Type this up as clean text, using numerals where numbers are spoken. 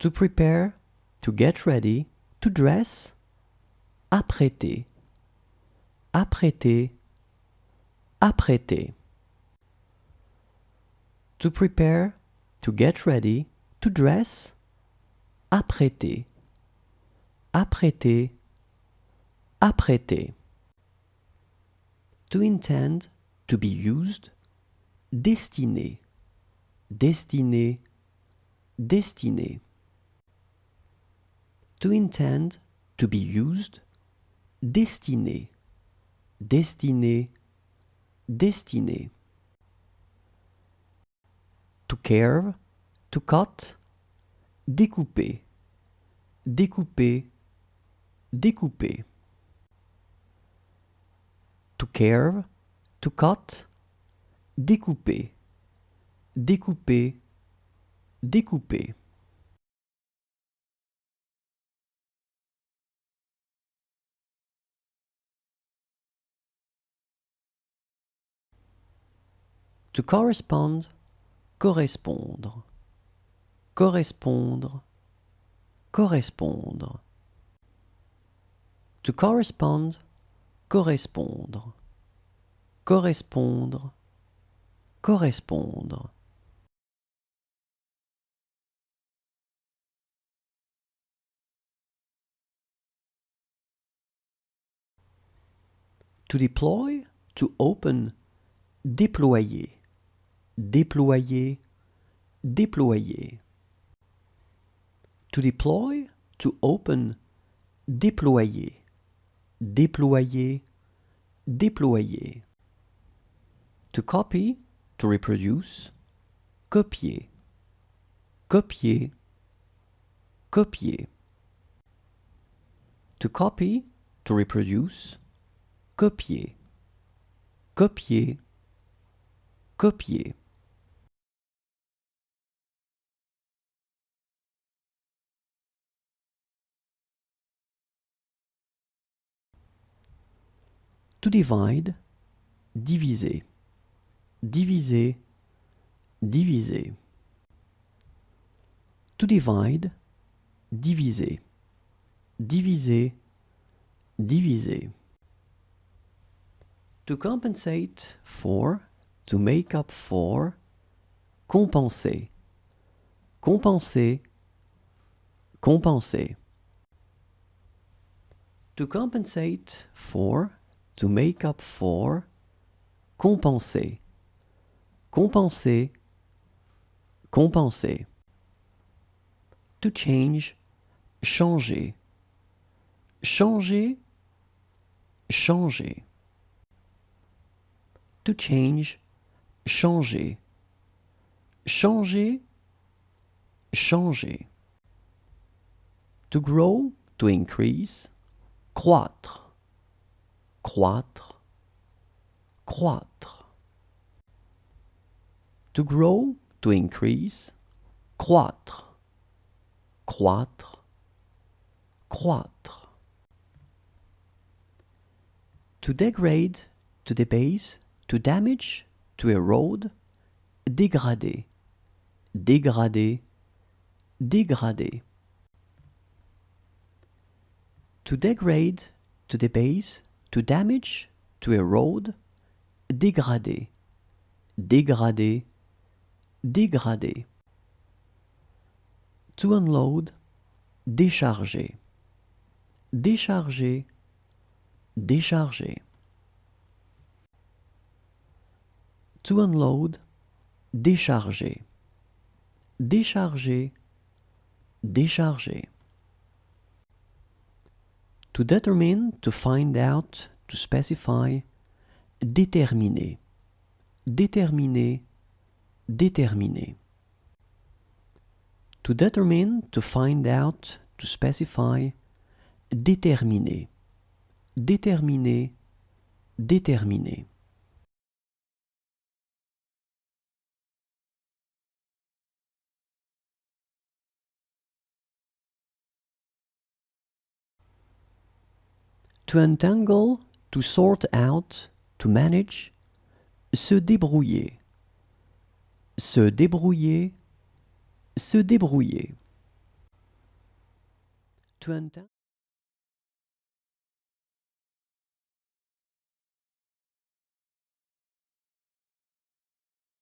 To prepare, to get ready, to dress. Apprêter, apprêter, apprêter. To prepare, to get ready, to dress. Apprêter, apprêter, apprêter. To intend, to be used. Destiner, destiner, destiner. To intend, to be used. Destiner, destiner, destiner. To carve, to cut. Découper, découper, découper. To carve, to cut. Découper, découper, découper. To correspond, correspondre, correspondre, correspondre. To correspond, correspondre, correspondre, correspondre. To deploy, to open. Déployer, déployer, déployer. To deploy, to open. Déployer, déployer, déployer. To copy, to reproduce. Copier, copier, copier. To copy, to reproduce. Copier, copier, copier. To divide, diviser, diviser, diviser. To divide, diviser, diviser, diviser. To compensate for, to make up for. Compenser, compenser, compenser. To compensate for, to make up for. Compenser, compenser, compenser. To change, changer, changer, changer. To change, changer, changer, changer. To grow, to increase. Croître, croître, croître. To grow, to increase. Croître, croître, croître. To degrade, to debase. To damage, to erode. Dégrader, dégrader, dégrader. To degrade, to debase. To damage, to erode. Dégrader, dégrader, dégrader. To unload, décharger, décharger, décharger. To unload, décharger, décharger, décharger. To determine, to find out, to specify. Déterminer, déterminer, déterminer. To determine, to find out, to specify. Déterminer, déterminer, déterminer. To untangle, to sort out, to manage. Se débrouiller, se débrouiller, se débrouiller. Tu entends?